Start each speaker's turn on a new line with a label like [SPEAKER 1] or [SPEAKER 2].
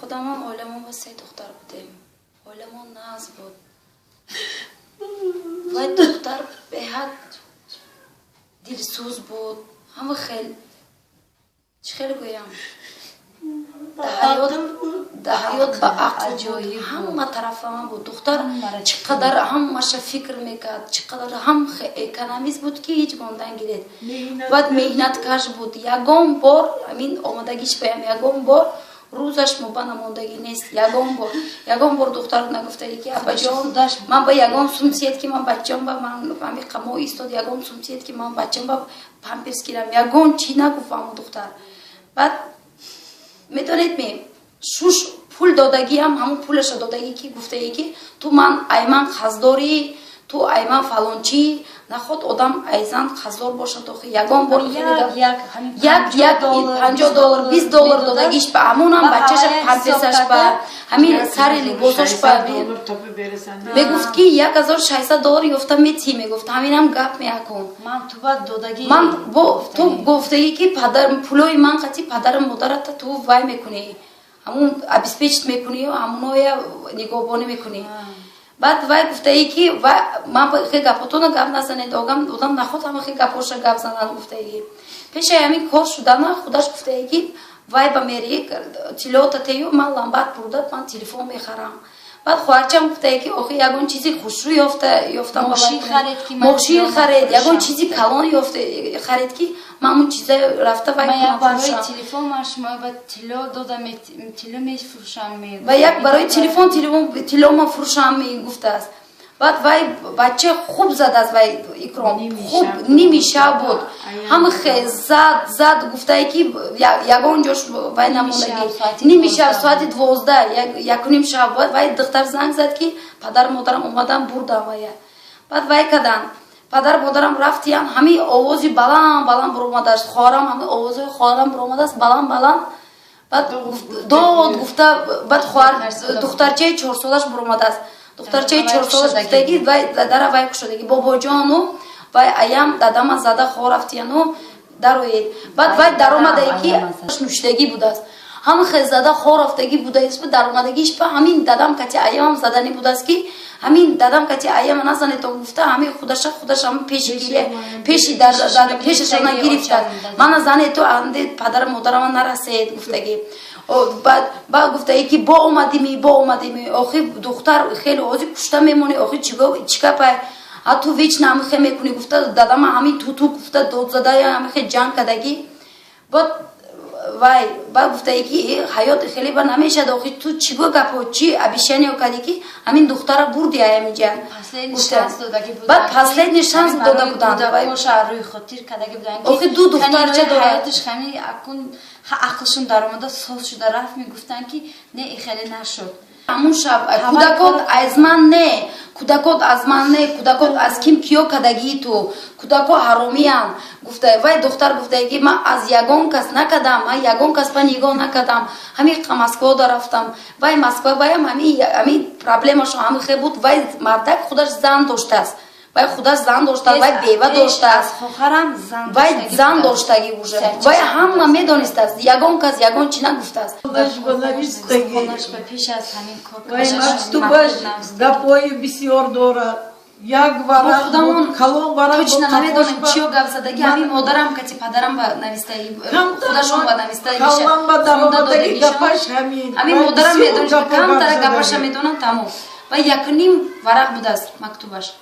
[SPEAKER 1] خودمان عالمان با 3 دختر بودیم. عالمان ناز بود. و دختر به حد دلسوز بود. همه خیلی گویم حیات با عقل بود. همه طرف من بود. دختر چقدر همش فکر میکرد، چقدر هم اکونومیست بود که هیچ گندن گیرید. بعد مهنت کش بود. یگان بار همین آمدگیش بهم یگان بار روزش مبا نموندگی نیست. یگان بار دختر نگفته که ابا جان من با یگان سومسیت که من بچم با من همین قمو ایستاد. یگان سومسیت که من بچم با پامپرس گیرم. یگان چی نگفتم دختر. بعد میدونید شوش پول دادگی هم همون پولش دادگی که گفته ای که تو من ایمن خزداری، تو ایمن فلانچی نخود آدم ایزن خزدار باشه. تو یگان بار یک $50 $20 دادگیش به همون هم بچهش پامپرسش به همین سر لباسش به میگفت که $1600 یافتم میتی. میگفت همین هم گپ میکن.
[SPEAKER 2] من تو بعد دادگی
[SPEAKER 1] تو گفته ای که پدر پولای من قطعی پدر مادرت تو وای میکنی، همون ابسپیچت میکنی و همونو نگهبانی میکنی. بعد وای گفته ای که من خیلی گپاتون گپ نزنید. آدم نخود همه خیلی گپاش گپ زنن. گفته ای پیش همین کار شدن خودش گفته ای که وای با میری تلوت تیو من لامبات پرداد من تلفن میخرم. بعد خواهرچم گفته ای که آخه یگان چیزی خوشرو یافتم ماشین خرید یگان چیزی کلان یافته خرید که من اون چیزا رفته وای
[SPEAKER 2] من برای تلفن من شما با تلو دادم تلو میفروشم
[SPEAKER 1] و یک برای تلو ما فروشم میگفته است. بعد وای بچه خوب زد از وای اکرام خوب نیمی شب بود. هم خیلی زد گفته ای که یگان جاش وای نموندگی نیمی شب ساعت 12 یک نیم شب بود. وای دختر زنگ زد که پدر مادرم اومدن بردم وای. بعد وای کدن پدر مادرم رفتیم همین آوازی بلند برآمده است. خواهرم همین آوازی خواهرم برآمده است بلند. بعد داد گفته بعد خواهر دخترچه 4 سالش برآمده است. دخترچه 4 سالش گفته که در وای شده که بابا جانو وای ایم دادم زده خور رفتینو دروید. بعد وای در اومده که نوشتگی بوده است. هم خیلی زده خور رفتگی بوده است. در اومدگیش به همین دادم کتی ایم زدنی بوده است که همین دادم کتی ایم نزنه تو گفته همین خودش هم پیشی در پیشش نگرفت. من زنه تو انده پدر مادرم نرسید گفتگی. بعد گفته ای که با اومدیم آخه دختر خیلی آزی کشته میمونه. آخه چیکار پای تو ویچ نمیخه میکنی. گفته دادم همین تو گفته داد زده همین خیلی جنگ کردگی. بعد گفته ای که حیات خیلی با نمیشه. آخه تو چیگو گپو چی ابیشنی کردی که همین دختر بردی ایم جان. بعد پسلی نشانس داده بودن.
[SPEAKER 2] وای روی خاطر کردگی بودن که
[SPEAKER 1] آخه دو دختر چه
[SPEAKER 2] حیاتش خمی اکن عقلشون در اومده ساز شده رفت میگفتن که نه این خیلی نشد.
[SPEAKER 1] همون شب کودکات از من نه کودکات از کیم کیو کدگی تو کودکا حرامیان. گفته وای دختر گفته که من از یگان کس نکدم، من یگان کس با نگاه نکدم. همین مسکو رفتم وای مسکو وای همین پرابلمش همین خیلی بود. وای مردک خودش زن داشته است. وای خودش زن داشته وای بیوه داشته است.
[SPEAKER 2] خواهرم
[SPEAKER 1] وای زن داشتگی بوده. وای هم میدونست است یگان کس یگان چی نگفته است.
[SPEAKER 2] خودش پیش از همین کار
[SPEAKER 3] وای تو باش گپای بسیار داره. یک ورق کلام ورق
[SPEAKER 1] точно نمیدونم چیو گپ زده که همین مادرم کتی پدرم با نوشته خودشون با نوشته میشه.
[SPEAKER 3] کلام با درآمدگی گپش
[SPEAKER 1] همین مادرم میدونم کم تر گپش میدونم تمام. و یک نیم ورق بوده است مکتوبش.